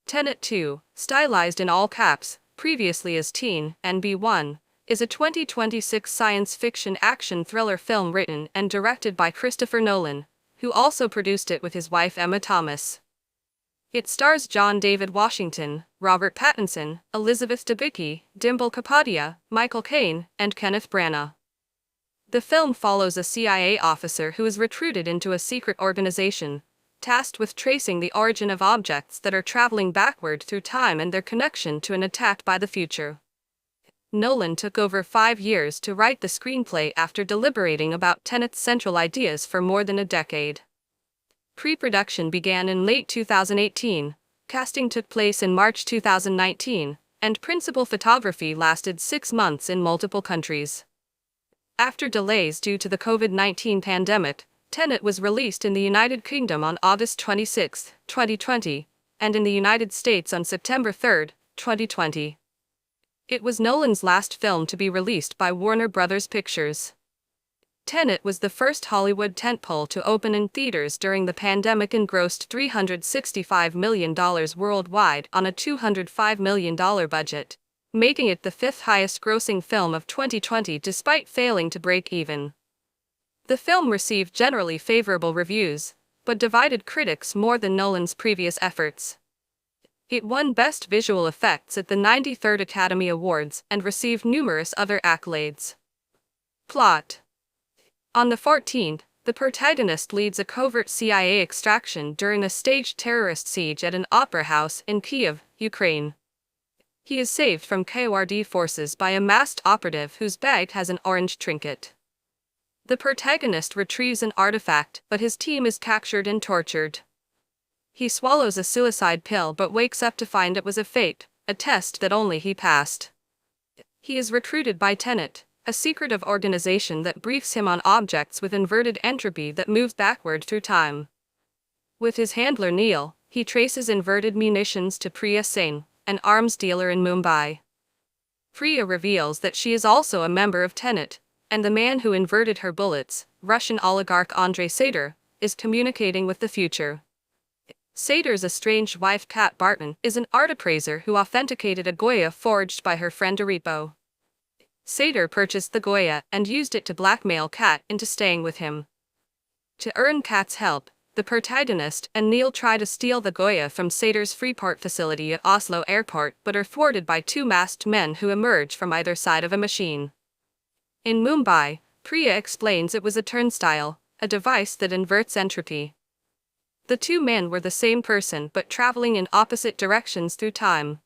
Tenet 2, stylized in all caps, previously as Teen and B1, is a 2026 science fiction action thriller film written and directed by Christopher Nolan, who also produced it with his wife Emma Thomas. It stars John David Washington, Robert Pattinson, Elizabeth Debicki, Dimple Kapadia, Michael Caine, and Kenneth Branagh. The film follows a CIA officer who is recruited into a secret organization, tasked with tracing the origin of objects that are traveling backward through time and their connection to an attack by the future. Nolan took over 5 years to write the screenplay after deliberating about Tenet's central ideas for more than a decade. Pre-production began in late 2018, casting took place in March 2019, and principal photography lasted 6 months in multiple countries. After delays due to the COVID-19 pandemic, Tenet was released in the United Kingdom on August 26, 2020, and in the United States on September 3, 2020. It was Nolan's last film to be released by Warner Bros. Pictures. Tenet was the first Hollywood tentpole to open in theaters during the pandemic and grossed $365 million worldwide on a $205 million budget, making it the 5th highest-grossing film of 2020 despite failing to break even. The film received generally favorable reviews, but divided critics more than Nolan's previous efforts. It won Best Visual Effects at the 93rd Academy Awards and received numerous other accolades. Plot. On the 14th, the protagonist leads a covert CIA extraction during a staged terrorist siege at an opera house in Kyiv, Ukraine. He is saved from KORD forces by a masked operative whose bag has an orange trinket. The protagonist retrieves an artifact, but his team is captured and tortured. He swallows a suicide pill but wakes up to find it was a fake, a test that only he passed. He is recruited by Tenet, a secretive organization that briefs him on objects with inverted entropy that move backward through time. With his handler Neil, he traces inverted munitions to Priya Singh, an arms dealer in Mumbai. Priya reveals that she is also a member of Tenet, and the man who inverted her bullets, Russian oligarch Andrei Sater, is communicating with the future. Sater's estranged wife Kat Barton is an art appraiser who authenticated a Goya forged by her friend Aripo. Sater purchased the Goya and used it to blackmail Kat into staying with him. To earn Kat's help, the protagonist and Neil try to steal the Goya from Sater's Freeport facility at Oslo Airport but are thwarted by 2 masked men who emerge from either side of a machine. In Mumbai, Priya explains it was a turnstile, a device that inverts entropy. The 2 men were the same person but traveling in opposite directions through time.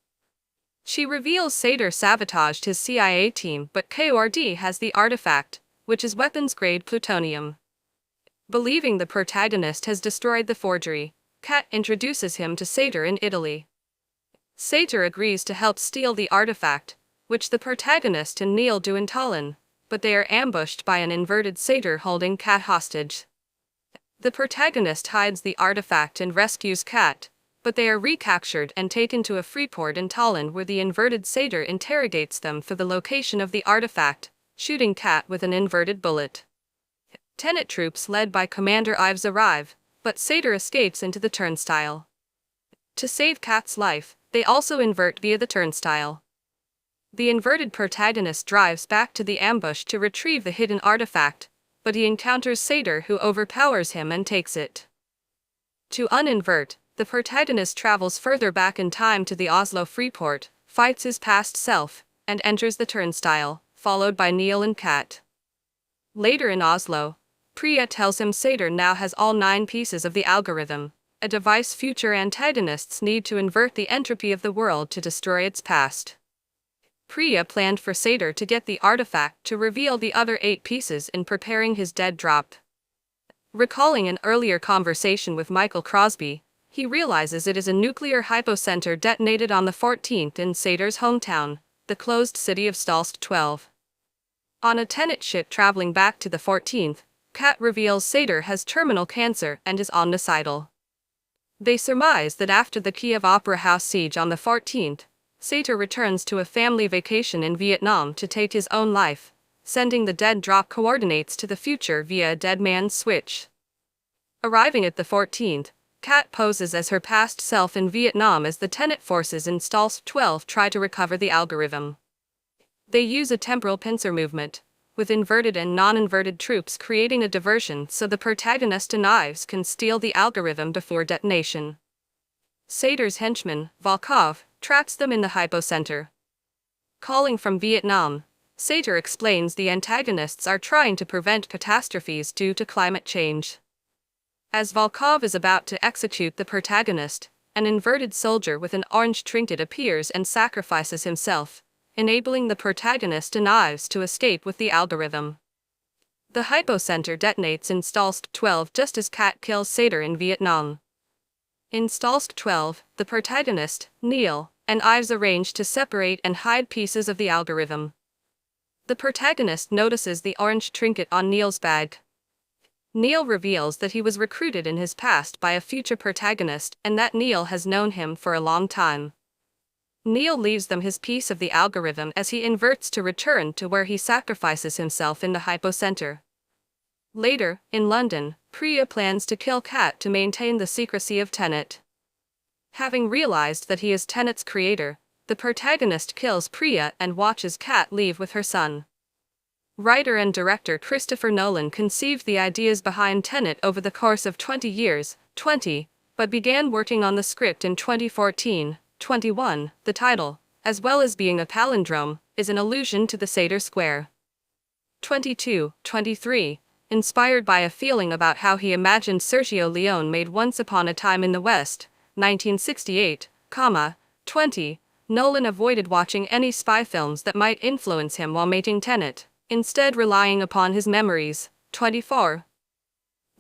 She reveals Sater sabotaged his CIA team but KORD has the artifact, which is weapons-grade plutonium. Believing the protagonist has destroyed the forgery, Kat introduces him to Sater in Italy. Sater agrees to help steal the artifact, which the protagonist and Neil do in Tallinn, but they are ambushed by an inverted Sater holding Kat hostage. The protagonist hides the artifact and rescues Kat, but they are recaptured and taken to a Freeport in Tallinn where the inverted Sater interrogates them for the location of the artifact, shooting Kat with an inverted bullet. Tenet troops led by Commander Ives arrive, but Sater escapes into the turnstile. To save Kat's life, they also invert via the turnstile. The inverted protagonist drives back to the ambush to retrieve the hidden artifact, but he encounters Sater who overpowers him and takes it. To uninvert, the protagonist travels further back in time to the Oslo Freeport, fights his past self, and enters the turnstile, followed by Neil and Kat. Later in Oslo, Priya tells him Sater now has all 9 pieces of the algorithm, a device future antagonists need to invert the entropy of the world to destroy its past. Priya planned for Sater to get the artifact to reveal the other 8 pieces in preparing his dead drop. Recalling an earlier conversation with Michael Crosby, he realizes it is a nuclear hypocenter detonated on the 14th in Sater's hometown, the closed city of Stalst 12. On a Tenet ship traveling back to the 14th, Kat reveals Sater has terminal cancer and is omnicidal. They surmise that after the Kyiv Opera House siege on the 14th, Sater returns to a family vacation in Vietnam to take his own life, sending the dead drop coordinates to the future via a dead man's switch. Arriving at the 14th, Kat poses as her past self in Vietnam as the Tenet forces in Stals 12 try to recover the algorithm. They use a temporal pincer movement, with inverted and non-inverted troops creating a diversion so the protagonist and Ives can steal the algorithm before detonation. Sator's henchman, Volkov, traps them in the hypocenter. Calling from Vietnam, Sator explains the antagonists are trying to prevent catastrophes due to climate change. As Volkov is about to execute the protagonist, an inverted soldier with an orange trinket appears and sacrifices himself, enabling the protagonist and Ives to escape with the algorithm. The hypocenter detonates in Stals 12 just as Kat kills Sator in Vietnam. In Stals 12, the protagonist, Neil, and Ives arrange to separate and hide pieces of the algorithm. The protagonist notices the orange trinket on Neil's bag. Neil reveals that he was recruited in his past by a future protagonist and that Neil has known him for a long time. Neil leaves them his piece of the algorithm as he inverts to return to where he sacrifices himself in the hypocenter. Later, in London, Priya plans to kill Kat to maintain the secrecy of Tenet. Having realized that he is Tenet's creator, the protagonist kills Priya and watches Kat leave with her son. Writer and director Christopher Nolan conceived the ideas behind Tenet over the course of 20 years, but began working on the script in 2014. 21, the title, as well as being a palindrome, is an allusion to the Sator Square. 23, inspired by a feeling about how he imagined Sergio Leone made Once Upon a Time in the West, 1968, 20, Nolan avoided watching any spy films that might influence him while making Tenet, instead relying upon his memories. 24.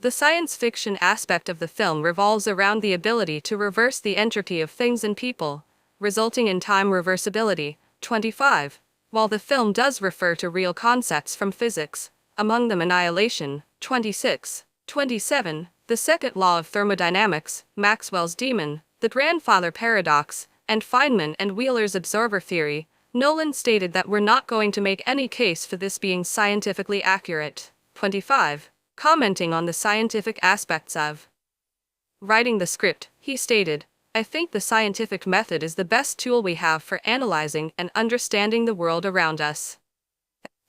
The science fiction aspect of the film revolves around the ability to reverse the entropy of things and people, resulting in time reversibility. 25. While the film does refer to real concepts from physics, among them annihilation. 26. 27. The second law of thermodynamics, Maxwell's demon, the grandfather paradox, and Feynman and Wheeler's observer theory, Nolan stated that we're not going to make any case for this being scientifically accurate. 25. Commenting on the scientific aspects of writing the script, he stated, "I think the scientific method is the best tool we have for analyzing and understanding the world around us.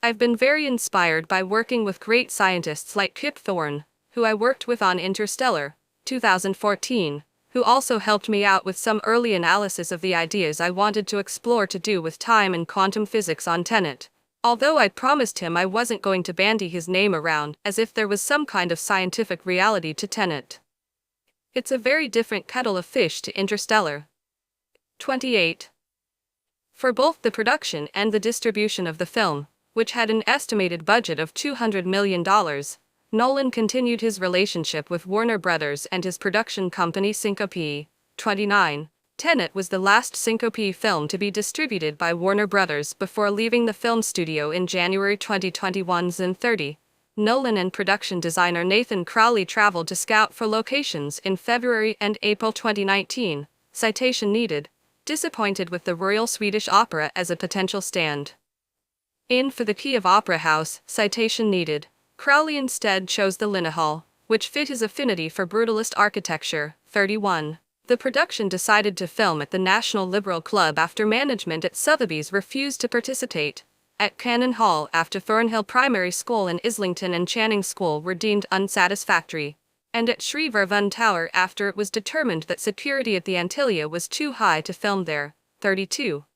I've been very inspired by working with great scientists like Kip Thorne, who I worked with on Interstellar, 2014, who also helped me out with some early analysis of the ideas I wanted to explore to do with time and quantum physics on Tenet. Although I promised him I wasn't going to bandy his name around as if there was some kind of scientific reality to Tenet. It's a very different kettle of fish to Interstellar." 28. For both the production and the distribution of the film, which had an estimated budget of $200 million, Nolan continued his relationship with Warner Brothers and his production company Syncope. 29. Tenet was the last Syncope film to be distributed by Warner Brothers before leaving the film studio in January 2021. 30. Nolan and production designer Nathan Crowley traveled to scout for locations in February and April 2019. Citation needed. Disappointed with the Royal Swedish Opera as a potential stand-in for the Kiev Opera House. Citation needed. Crowley instead chose the Linnahall, which fit his affinity for brutalist architecture. 31. The production decided to film at the National Liberal Club after management at Sotheby's refused to participate, at Cannon Hall after Thornhill Primary School and Islington and Channing School were deemed unsatisfactory, and at Shrievervun Tower after it was determined that security at the Antilia was too high to film there. 32.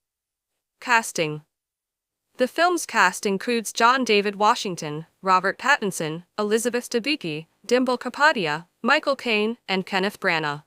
Casting. The film's cast includes John David Washington, Robert Pattinson, Elizabeth Debicki, Dimple Kapadia, Michael Caine, and Kenneth Branagh.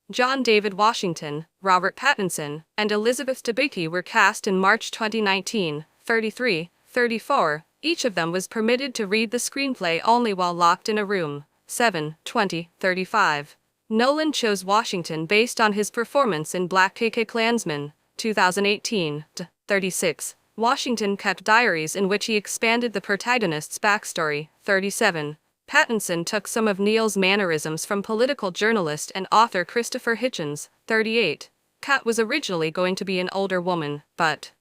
John David Washington, Robert Pattinson, and Elizabeth Debicki were cast in March 2019. 33, 34, each of them was permitted to read the screenplay only while locked in a room. 7, 20, 35. Nolan chose Washington based on his performance in Black Klansman, 2018. 36. Washington kept diaries in which he expanded the protagonist's backstory. 37. Pattinson took some of Neil's mannerisms from political journalist and author Christopher Hitchens. 38. Kat was originally going to be an older woman, but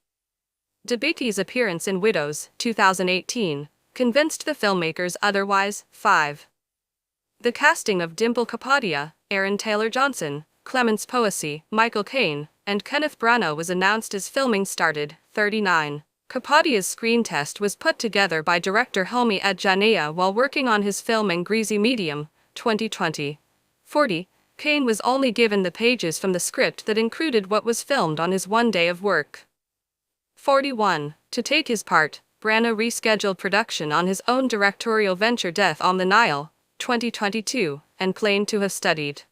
Debicki's appearance in Widows, 2018, convinced the filmmakers otherwise. 5. The casting of Dimple Kapadia, Aaron Taylor Johnson, Clemence Poesy, Michael Caine, and Kenneth Branagh was announced as filming started. 39. Capodia's screen test was put together by director Helmi Adjania while working on his film *En Greasy Medium*, 2020. 40. Caine was only given the pages from the script that included what was filmed on his one day of work. 41. To take his part, Branagh rescheduled production on his own directorial venture Death on the Nile, 2022, and claimed to have studied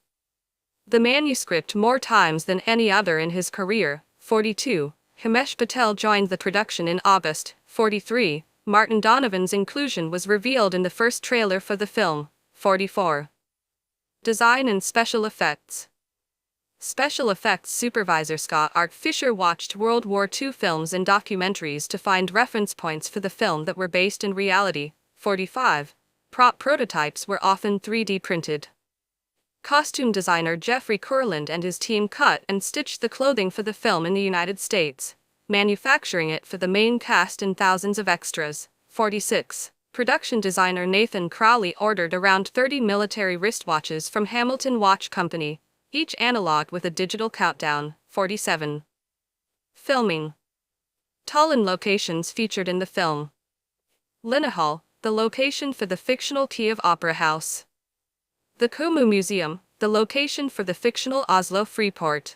the manuscript more times than any other in his career. 42. Himesh Patel joined the production in August. 43. Martin Donovan's inclusion was revealed in the first trailer for the film. 44. Design and Special Effects. Special effects supervisor Scott Art Fisher watched World War II films and documentaries to find reference points for the film that were based in reality. 45. Prop prototypes were often 3D printed. Costume designer Jeffrey Kurland and his team cut and stitched the clothing for the film in the United States, manufacturing it for the main cast and thousands of extras. 46. Production designer Nathan Crowley ordered around 30 military wristwatches from Hamilton Watch Company, each analog with a digital countdown. 47. Filming. Tallinn locations featured in the film. Linnahall, the location for the fictional Kiev Opera House. The Kumu Museum, the location for the fictional Oslo Freeport.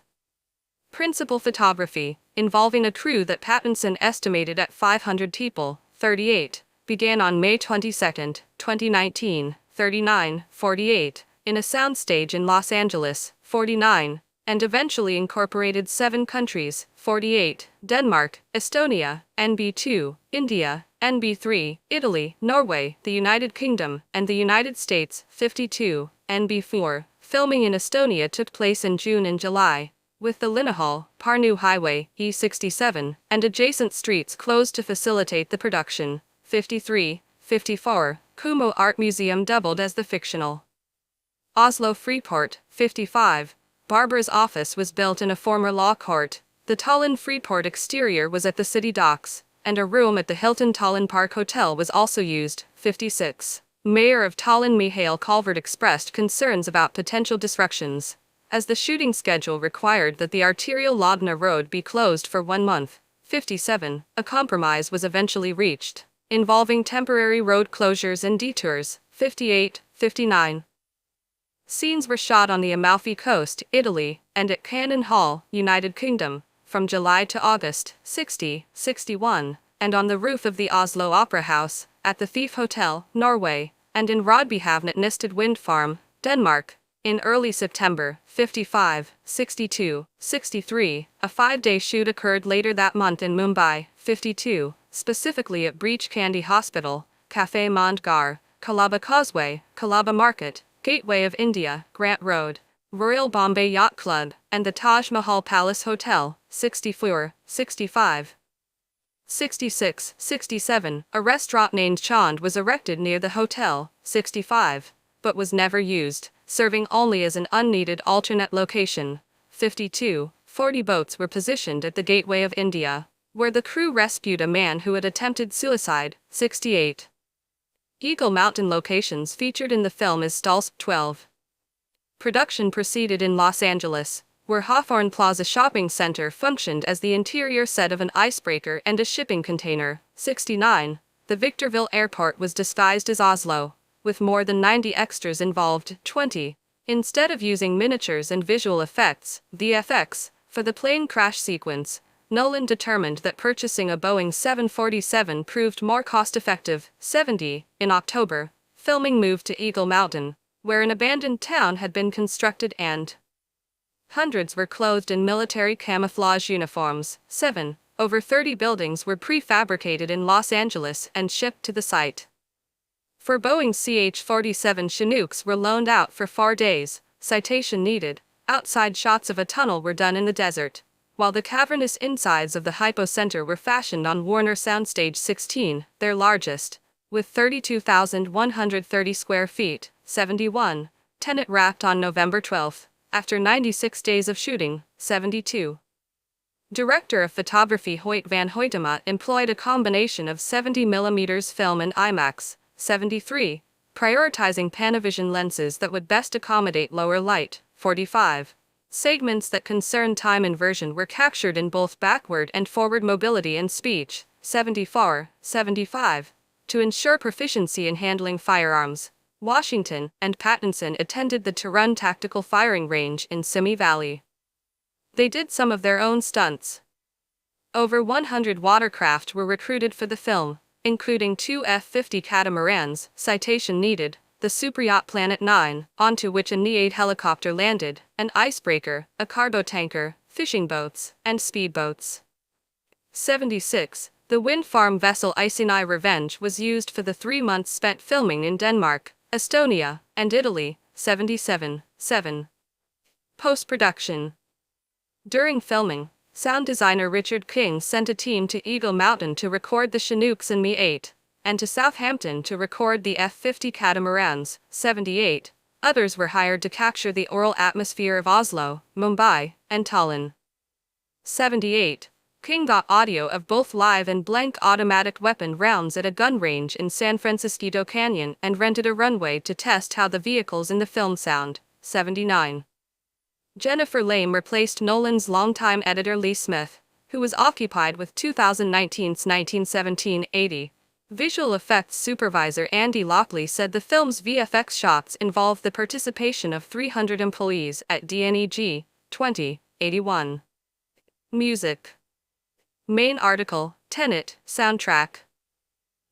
Principal photography, involving a crew that Pattinson estimated at 500 people. 38. Began on May 22, 2019. 39. 48. In a soundstage in Los Angeles. 49. And eventually incorporated 7 countries. 48. Denmark, Estonia, NB2, India, NB3, Italy, Norway, the United Kingdom, and the United States. 52. NB4. Filming in Estonia took place in June and July, with the Linnahall, Parnu Highway, E67, and adjacent streets closed to facilitate the production. 53. 54. Kumu Art Museum doubled as the fictional Oslo Freeport. 55. Barbara's office was built in a former law court. The Tallinn Freeport exterior was at the city docks, and a room at the Hilton Tallinn Park Hotel was also used. 56. Mayor of Tallinn Mihail Calvert expressed concerns about potential disruptions, as the shooting schedule required that the arterial Ladna Road be closed for 1 month. 57. A compromise was eventually reached, involving temporary road closures and detours. 58. 59. Scenes were shot on the Amalfi Coast, Italy, and at Cannon Hall, United Kingdom, from July to August. 60. 61. And on the roof of the Oslo Opera House, at the Thief Hotel, Norway, and in Rodbyhavn at Nisted Wind Farm, Denmark, in early September. 55. 62. 63. A 5-day shoot occurred later that month in Mumbai. 52. Specifically at Breach Candy Hospital, Café Mondgar, Colaba Causeway, Colaba Market, Gateway of India, Grant Road, Royal Bombay Yacht Club, and the Taj Mahal Palace Hotel. 64. 65. 66. 67. A restaurant named Chand was erected near the hotel. 65. But was never used, serving only as an unneeded alternate location. 52. 40 boats were positioned at the Gateway of India, where the crew rescued a man who had attempted suicide. 68. Eagle Mountain locations featured in the film is Stalls. 12. Production proceeded in Los Angeles, where Hawthorne Plaza Shopping Center functioned as the interior set of an icebreaker and a shipping container. 69. The Victorville Airport was disguised as Oslo, with more than 90 extras involved. 20. Instead of using miniatures and visual effects, VFX, for the plane crash sequence, Nolan determined that purchasing a Boeing 747 proved more cost-effective. 70. In October, filming moved to Eagle Mountain, where an abandoned town had been constructed and hundreds were clothed in military camouflage uniforms. 7. Over 30 buildings were prefabricated in Los Angeles and shipped to the site. For Boeing CH-47 Chinooks were loaned out for 4 days, citation needed. Outside shots of a tunnel were done in the desert, while the cavernous insides of the Hypo Center were fashioned on Warner Soundstage 16, their largest, with 32,130 square feet. 71. Tenet wrapped on November 12, after 96 days of shooting. 72. Director of photography Hoyt van Hoytema employed a combination of 70mm film and IMAX. 73. prioritizing Panavision lenses that would best accommodate lower light. 45. Segments that concern time inversion were captured in both backward and forward mobility and speech. 74. 75. To ensure proficiency in handling firearms, Washington and Pattinson attended the Turin Tactical Firing Range in Simi Valley. They did some of their own stunts. Over 100 watercraft were recruited for the film, including 2 F-50 catamarans, citation needed, the superyacht Planet 9, onto which a Ni-8 helicopter landed, an icebreaker, a cargo tanker, fishing boats, and speedboats. 76. The wind farm vessel Iceni Revenge was used for the 3 months spent filming in Denmark, Estonia, and Italy. 77. 7. Post-production. During filming, sound designer Richard King sent a team to Eagle Mountain to record the Chinooks and Mi-8, and to Southampton to record the F-50 catamarans. 78. Others were hired to capture the oral atmosphere of Oslo, Mumbai, and Tallinn. 78. King got audio of both live and blank automatic weapon rounds at a gun range in San Francisco Canyon and rented a runway to test how the vehicles in the film sound. 79. Jennifer Lame replaced Nolan's longtime editor Lee Smith, who was occupied with 2019's 1917-80. Visual effects supervisor Andy Lockley said the film's VFX shots involved the participation of 300 employees at DNEG. 81. Music. Main article, Tenet, soundtrack.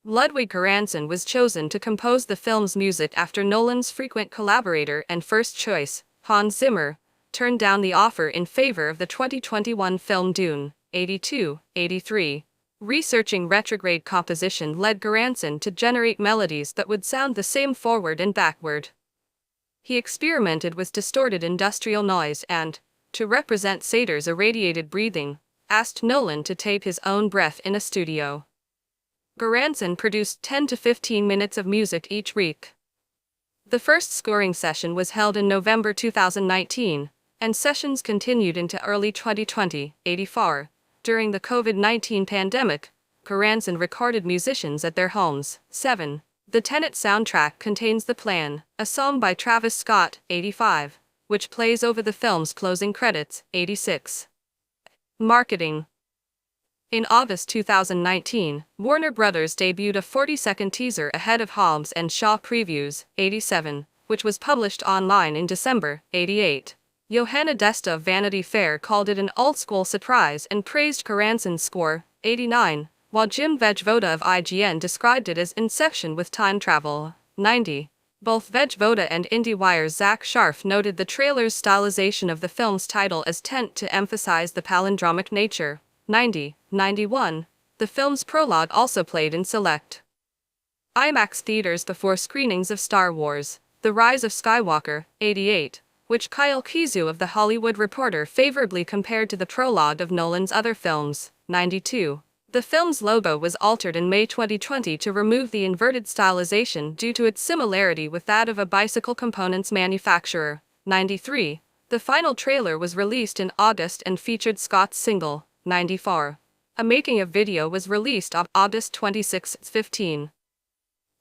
Ludwig Göransson was chosen to compose the film's music after Nolan's frequent collaborator and first choice, Hans Zimmer, turned down the offer in favor of the 2021 film Dune. 82. 83. Researching retrograde composition led Göransson to generate melodies that would sound the same forward and backward. He experimented with distorted industrial noise and, to represent Sator's irradiated breathing, asked Nolan to tape his own breath in a studio. Göransson produced 10 to 15 minutes of music each week. The first scoring session was held in November 2019, and sessions continued into early 2020. 84. During the COVID-19 pandemic, Göransson recorded musicians at their homes. 7. The Tenet soundtrack contains The Plan, a song by Travis Scott. 85. Which plays over the film's closing credits. 86. Marketing. In August 2019, Warner Bros. Debuted a 40-second teaser ahead of Hobbs and Shaw previews. 87, which was published online in December. 88. Johanna Desta of Vanity Fair called it an old-school surprise and praised Göransson's score. 89, while Jim Vejvoda of IGN described it as Inception with time travel. 90. Both Vejvoda and IndieWire's Zach Sharf noted the trailer's stylization of the film's title as Tenet to emphasize the palindromic nature. 90. 91. The film's prologue also played in select IMAX theaters before screenings of Star Wars: The Rise of Skywalker. 88. Which Kyle Kizu of The Hollywood Reporter favorably compared to the prologue of Nolan's other films. 92. The film's logo was altered in May 2020 to remove the inverted stylization due to its similarity with that of a bicycle components manufacturer. 93. The final trailer was released in August and featured Scott's single, 94. A making-of video was released on August 26, 15.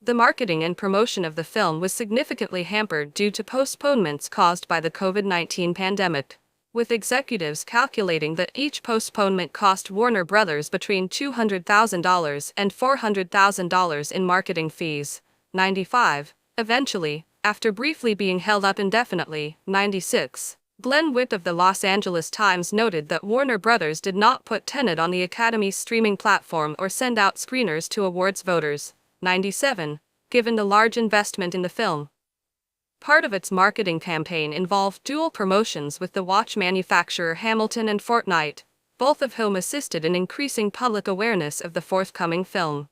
The marketing and promotion of the film was significantly hampered due to postponements caused by the COVID-19 pandemic, with executives calculating that each postponement cost Warner Bros. Between $200,000 and $400,000 in marketing fees. 95. Eventually, after briefly being held up indefinitely. 96. Glenn Witt of the Los Angeles Times noted that Warner Bros. Did not put Tenet on the Academy's streaming platform or send out screeners to awards voters. 97. Given the large investment in the film, part of its marketing campaign involved dual promotions with the watch manufacturer Hamilton and Fortnite, both of whom assisted in increasing public awareness of the forthcoming film.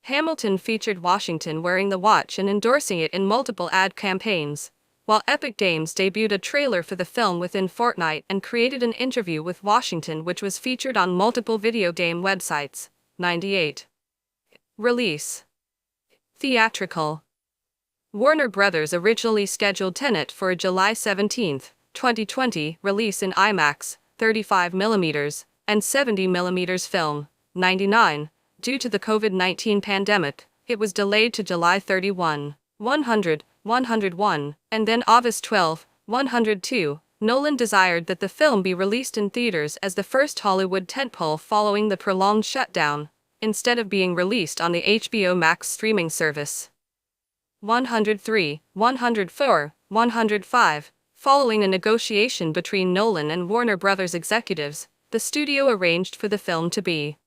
Hamilton featured Washington wearing the watch and endorsing it in multiple ad campaigns, while Epic Games debuted a trailer for the film within Fortnite and created an interview with Washington which was featured on multiple video game websites. 98. Release. Theatrical. Warner Bros. Originally scheduled Tenet for a July 17, 2020 release in IMAX, 35mm, and 70mm film. 99. Due to the COVID-19 pandemic, it was delayed to July 31. 100, 101, and then August 12, 102, Nolan desired that the film be released in theaters as the first Hollywood tentpole following the prolonged shutdown, instead of being released on the HBO Max streaming service. 103, 104, 105, following a negotiation between Nolan and Warner Brothers executives, the studio arranged for the film to be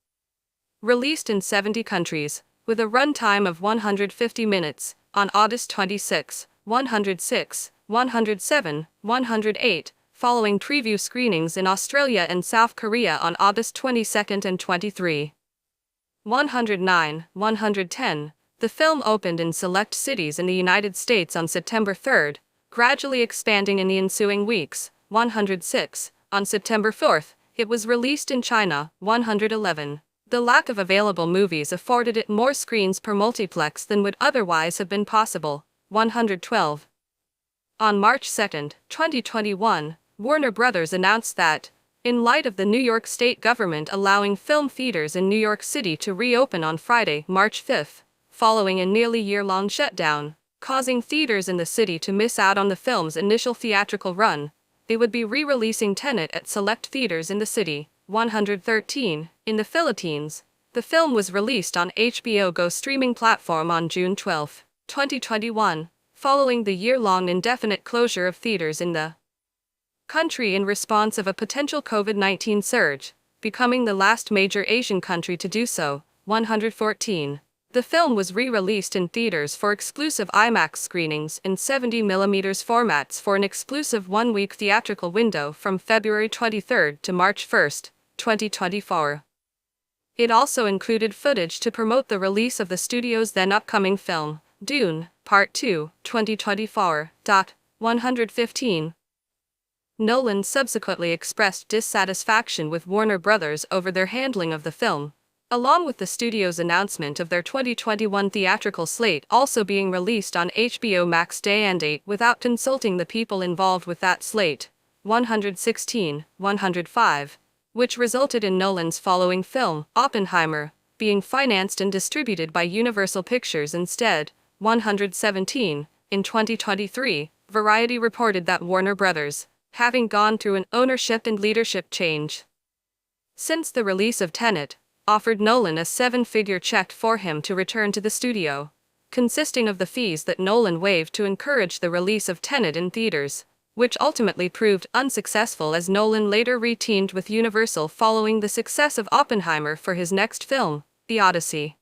released in 70 countries, with a runtime of 150 minutes, on August 26, 106, 107, 108, following preview screenings in Australia and South Korea on August 22 and 23. 109, 110, the film opened in select cities in the United States on September 3, gradually expanding in the ensuing weeks. 106, on September 4, it was released in China. 111. The lack of available movies afforded it more screens per multiplex than would otherwise have been possible. 112. On March 2, 2021, Warner Brothers announced that, in light of the New York State government allowing film theaters in New York City to reopen on Friday, March 5, following a nearly year-long shutdown, causing theaters in the city to miss out on the film's initial theatrical run, they would be re-releasing Tenet at select theaters in the city. 113. In the Philippines, the film was released on HBO Go streaming platform on June 12, 2021, following the year-long indefinite closure of theaters in the country in response of a potential COVID-19 surge, becoming the last major Asian country to do so. 114. The film was re-released in theaters for exclusive IMAX screenings in 70mm formats for an exclusive one-week theatrical window from February 23 to March 1, 2024. It also included footage to promote the release of the studio's then-upcoming film, Dune, Part 2, 2024. 115. Nolan subsequently expressed dissatisfaction with Warner Brothers over their handling of the film, along with the studio's announcement of their 2021 theatrical slate also being released on HBO Max day and date without consulting the people involved with that slate. 116, 105, which resulted in Nolan's following film, Oppenheimer, being financed and distributed by Universal Pictures instead. 117, in 2023, Variety reported that Warner Brothers, having gone through an ownership and leadership change since the release of Tenet, offered Nolan a seven-figure check for him to return to the studio, consisting of the fees that Nolan waived to encourage the release of Tenet in theaters, which ultimately proved unsuccessful as Nolan later re-teamed with Universal following the success of Oppenheimer for his next film, The Odyssey.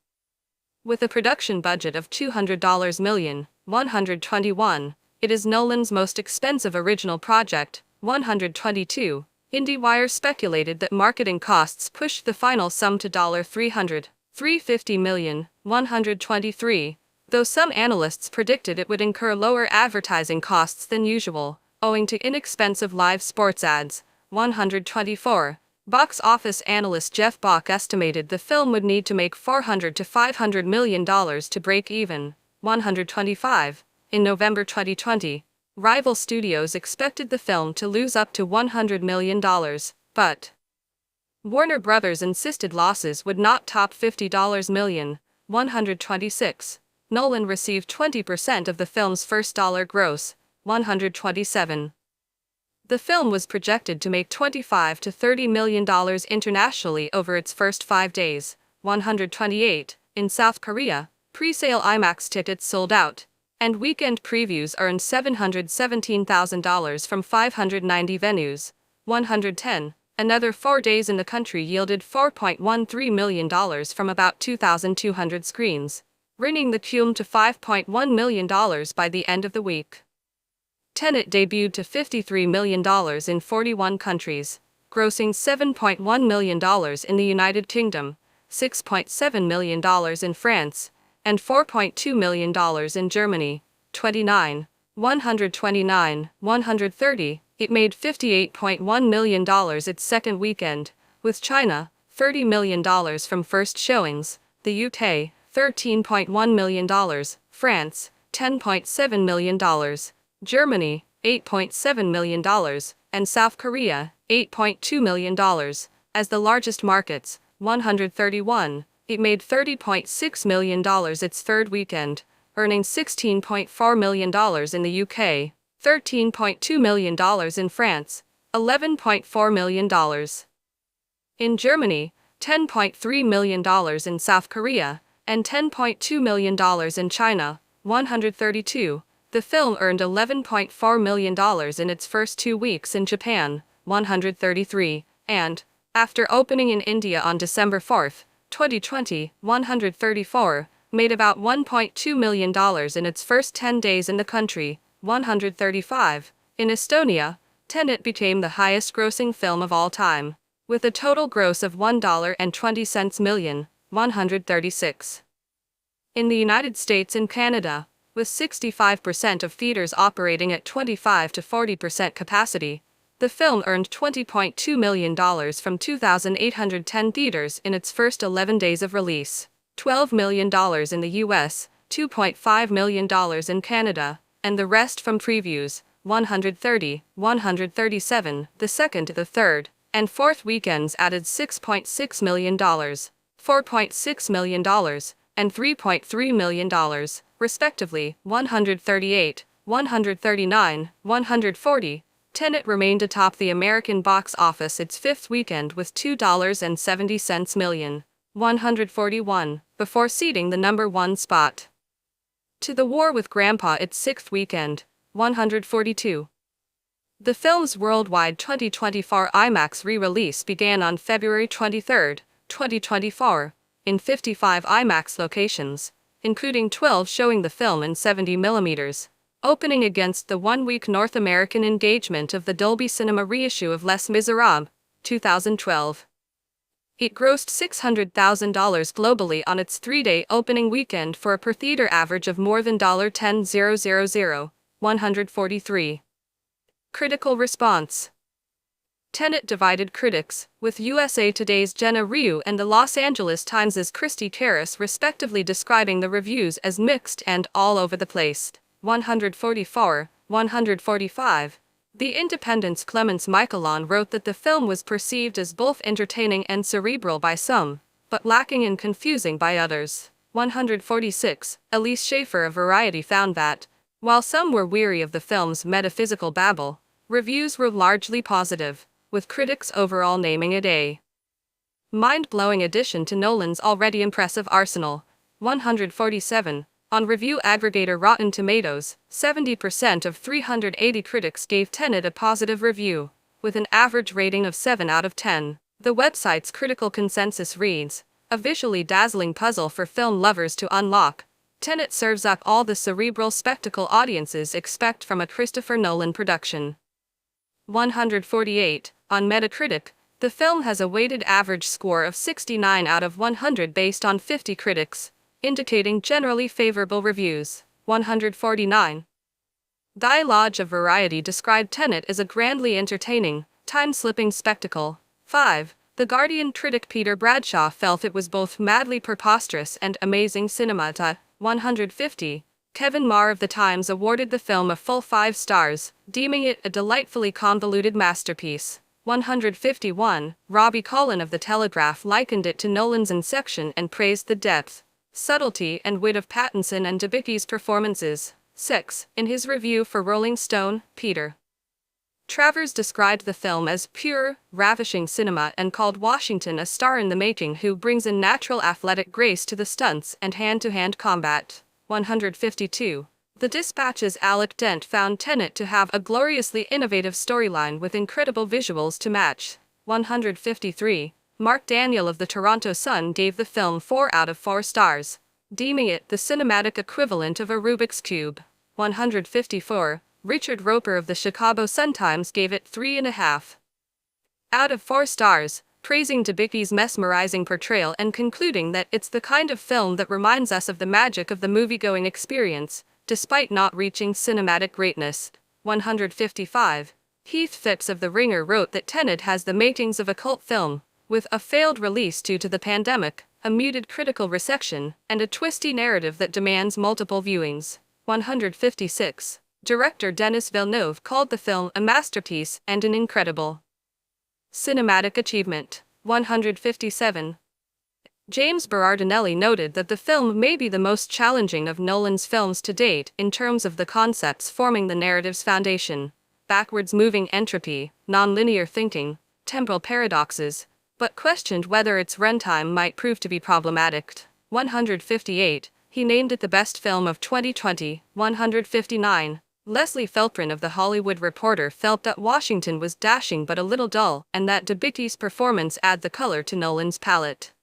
With a production budget of $200 million, 121, it is Nolan's most expensive original project. 122. IndieWire speculated that marketing costs pushed the final sum to $350 million. 123, though some analysts predicted it would incur lower advertising costs than usual, owing to inexpensive live sports ads. 124, box office analyst Jeff Bach estimated the film would need to make $400 to $500 million to break even. 125, in November 2020, rival studios expected the film to lose up to $100 million, but Warner Brothers insisted losses would not top $50 million. 126. Nolan received 20% of the film's first dollar gross. 127. The film was projected to make $25 to $30 million internationally over its first 5 days. 128. In South Korea, pre-sale IMAX tickets sold out, and weekend previews earned $717,000 from 590 venues. 110. Another 4 days in the country yielded $4.13 million from about 2,200 screens, bringing the cum to $5.1 million by the end of the week. Tenet debuted to $53 million in 41 countries, grossing $7.1 million in the United Kingdom, $6.7 million in France, and $4.2 million in Germany. 29. 129, 130, it made $58.1 million its second weekend, with China, $30 million from first showings, the UK, $13.1 million, France, $10.7 million, Germany, $8.7 million, and South Korea, $8.2 million. As the largest markets, 131, it made $30.6 million its third weekend, earning $16.4 million in the UK, $13.2 million in France, $11.4 million in Germany, $10.3 million in South Korea, and $10.2 million in China, 132. The film earned $11.4 million in its first 2 weeks in Japan, 133, and, after opening in India on December 4, 2020, 134, made about $1.2 million in its first 10 days in the country, 135. In Estonia, Tenet became the highest-grossing film of all time, with a total gross of $1.20 million, 136. In the United States and Canada, with 65% of theaters operating at 25 to 40% capacity, the film earned $20.2 million from 2,810 theaters in its first 11 days of release, $12 million in the US, $2.5 million in Canada, and the rest from previews, 130, 137. The second, the third, and fourth weekends added $6.6 million, $4.6 million, and $3.3 million, respectively, 138, 139, 140. Tenet remained atop the American box office its fifth weekend with $2.70 million, 141, before ceding the number one spot to The War with Grandpa its sixth weekend, 142. The film's worldwide 2024 IMAX re-release began on February 23, 2024, in 55 IMAX locations, including 12 showing the film in 70mm, opening against the one-week North American engagement of the Dolby Cinema reissue of Les Miserables, 2012. It grossed $600,000 globally on its 3-day opening weekend for a per-theater average of more than $10,000, 143. Critical response. Tenet divided critics, with USA Today's Jenna Ryu and the Los Angeles Times' Christy Terrace respectively describing the reviews as mixed and all over the place, 144, 145. The Independent's Clements Michaelon wrote that the film was perceived as both entertaining and cerebral by some, but lacking and confusing by others, 146. Elise Schaefer of Variety found that, while some were weary of the film's metaphysical babble, reviews were largely positive, with critics overall naming it a mind-blowing addition to Nolan's already impressive arsenal, 147. On review aggregator Rotten Tomatoes, 70% of 380 critics gave Tenet a positive review, with an average rating of 7 out of 10. The website's critical consensus reads, "A visually dazzling puzzle for film lovers to unlock, Tenet serves up all the cerebral spectacle audiences expect from a Christopher Nolan production." 148. On Metacritic, the film has a weighted average score of 69 out of 100 based on 50 critics, indicating generally favorable reviews, 149. Dialogue of Variety described Tenet as a grandly entertaining, time-slipping spectacle, 5. The Guardian critic Peter Bradshaw felt it was both madly preposterous and amazing cinemata, 150. Kevin Marr of The Times awarded the film a full 5 stars, deeming it a delightfully convoluted masterpiece, 151. Robbie Collin of The Telegraph likened it to Nolan's Inception and praised the depth, subtlety and wit of Pattinson and Debicki's performances, 6. In his review for Rolling Stone, Peter Travers described the film as pure, ravishing cinema and called Washington a star in the making who brings in natural athletic grace to the stunts and hand-to-hand combat, 152. The Dispatch's Alec Dent found Tenet to have a gloriously innovative storyline with incredible visuals to match, 153. Mark Daniel of the Toronto Sun gave the film 4 out of 4 stars, deeming it the cinematic equivalent of a Rubik's Cube, 154. Richard Roper of the Chicago Sun-Times gave it 3.5 out of 4 stars, praising Debicki's mesmerizing portrayal and concluding that it's the kind of film that reminds us of the magic of the movie-going experience, despite not reaching cinematic greatness, 155. Heath Phipps of The Ringer wrote that Tenet has the makings of a cult film, with a failed release due to the pandemic, a muted critical reception, and a twisty narrative that demands multiple viewings, 156. Director Denis Villeneuve called the film a masterpiece and an incredible cinematic achievement, 157. James Berardinelli noted that the film may be the most challenging of Nolan's films to date in terms of the concepts forming the narrative's foundation: backwards-moving entropy, nonlinear thinking, temporal paradoxes, but questioned whether its runtime might prove to be problematic. 158, he named it the best film of 2020. 159, Leslie Felprin of The Hollywood Reporter felt that Washington was dashing but a little dull, and that Debicki's performance added the color to Nolan's palette.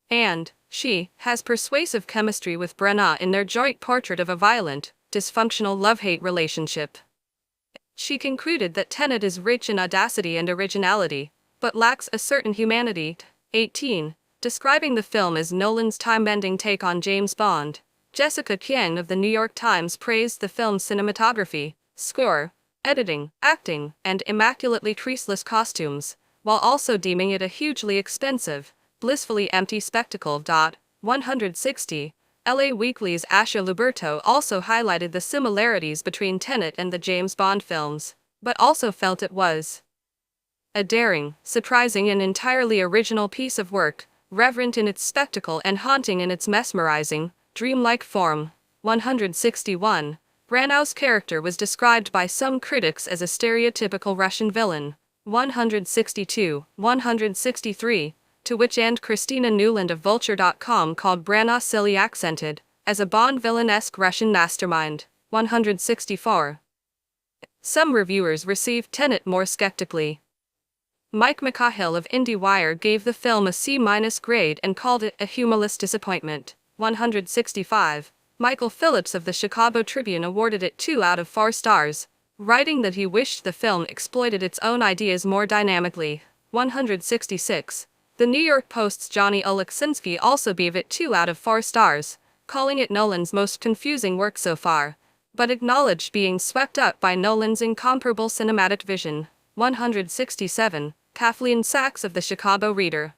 And she has persuasive chemistry with Branagh in their joint portrait of a violent, dysfunctional love-hate relationship. She concluded that Tenet is rich in audacity and originality, but lacks a certain humanity. 18. Describing the film as Nolan's time-bending take on James Bond, Jessica Kieng of the New York Times praised the film's cinematography, score, editing, acting, and immaculately creaseless costumes, while also deeming it a hugely expensive, blissfully empty spectacle. 160. LA Weekly's Asha Luberto also highlighted the similarities between Tenet and the James Bond films, but also felt it was a daring, surprising and entirely original piece of work, reverent in its spectacle and haunting in its mesmerizing, dreamlike form. 161. Branagh's character was described by some critics as a stereotypical Russian villain. 162. 163. To which end Christina Newland of Vulture.com called Branagh silly accented, as a Bond villain-esque Russian mastermind. 164. Some reviewers received Tenet more skeptically. Mike McCahill of IndieWire gave the film a C- grade and called it a humorless disappointment. 165. Michael Phillips of the Chicago Tribune awarded it 2 out of 4 stars, writing that he wished the film exploited its own ideas more dynamically. 166. The New York Post's Johnny Oleksinski also gave it 2 out of 4 stars, calling it Nolan's most confusing work so far, but acknowledged being swept up by Nolan's incomparable cinematic vision. 167. Kathleen Sachs of the Chicago Reader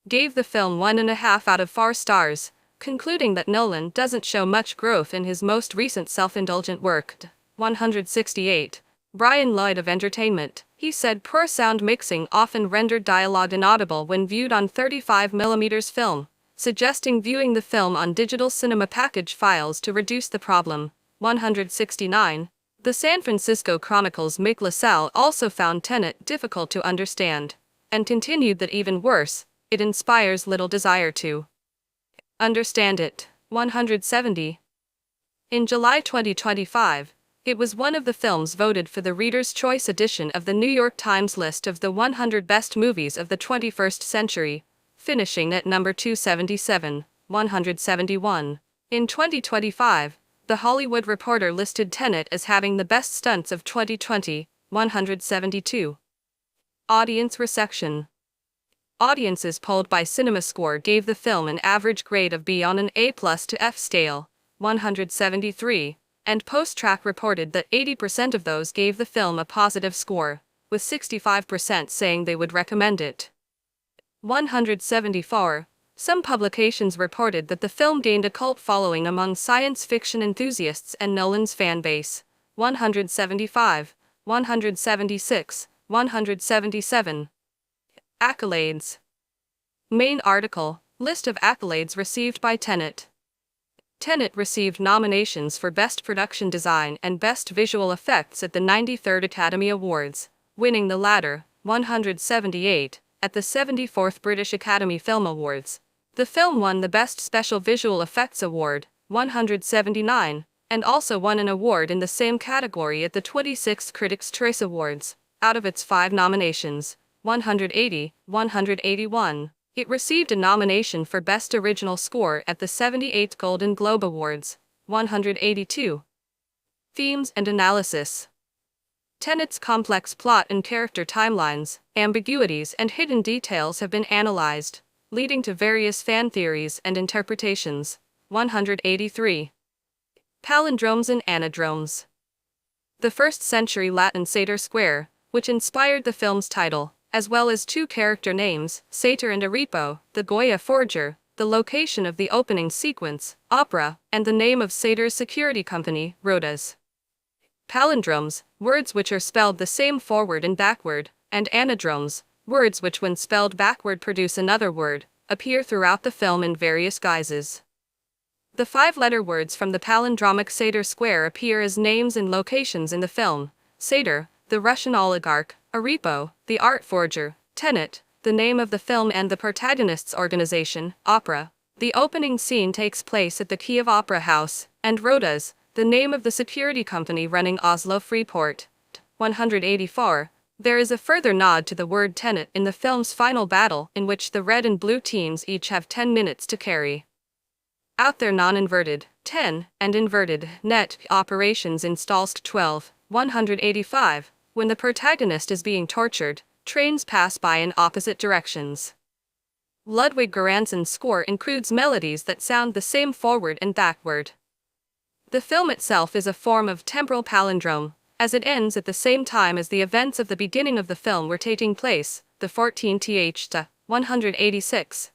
gave the film 1.5 out of 4 stars, concluding that Nolan doesn't show much growth in his most recent self-indulgent work. 168. Brian Lloyd of Entertainment, he said poor sound mixing often rendered dialogue inaudible when viewed on 35mm film, suggesting viewing the film on digital cinema package files to reduce the problem. 169. The San Francisco Chronicle's Mick LaSalle also found Tenet difficult to understand, and continued that even worse, it inspires little desire to understand it. 170. In July 2025, it was one of the films voted for the Reader's Choice edition of the New York Times list of the 100 best movies of the 21st century, finishing at number 277. 171. In 2025, The Hollywood Reporter listed Tenet as having the best stunts of 2020. 172. Audience reception. Audiences polled by CinemaScore gave the film an average grade of B on an A+ to F scale. 173. And Post-Track reported that 80% of those gave the film a positive score, with 65% saying they would recommend it. 174. Some publications reported that the film gained a cult following among science fiction enthusiasts and Nolan's fan base. 175. 176. 177. Accolades. Main article, list of accolades received by Tenet. Tenet received nominations for Best Production Design and Best Visual Effects at the 93rd Academy Awards, winning the latter, 178, at the 74th British Academy Film Awards. The film won the Best Special Visual Effects Award, 179, and also won an award in the same category at the 26th Critics' Choice Awards. Out of its 5 nominations, 180, 181. It received a nomination for Best Original Score at the 78th Golden Globe Awards, 182. Themes and analysis. Tenet's complex plot and character timelines, ambiguities and hidden details have been analyzed, leading to various fan theories and interpretations. 183. Palindromes and anadromes. The 1st century Latin Satyr Square, which inspired the film's title, as well as 2 character names, Satyr and Arepo, the Goya forger, the location of the opening sequence, opera, and the name of Satyr's security company, Rhodas. Palindromes, words which are spelled the same forward and backward, and anadromes, words which when spelled backward produce another word, appear throughout the film in various guises. The five-letter words from the palindromic Satyr Square appear as names and locations in the film: Satyr, the Russian oligarch; Arepo, the art forger; Tenet, the name of the film and the protagonist's organization; Opera. The opening scene takes place at the Kiev Opera House; and Rodas, the name of the security company running Oslo Freeport. 184. There is a further nod to the word Tenet in the film's final battle, in which the red and blue teams each have 10 minutes to carry out their non-inverted 10 and inverted net operations in Stalsk 12. 185. When the protagonist is being tortured, trains pass by in opposite directions. Ludwig Göransson's score includes melodies that sound the same forward and backward. The film itself is a form of temporal palindrome, as it ends at the same time as the events of the beginning of the film were taking place, the 14th to 186.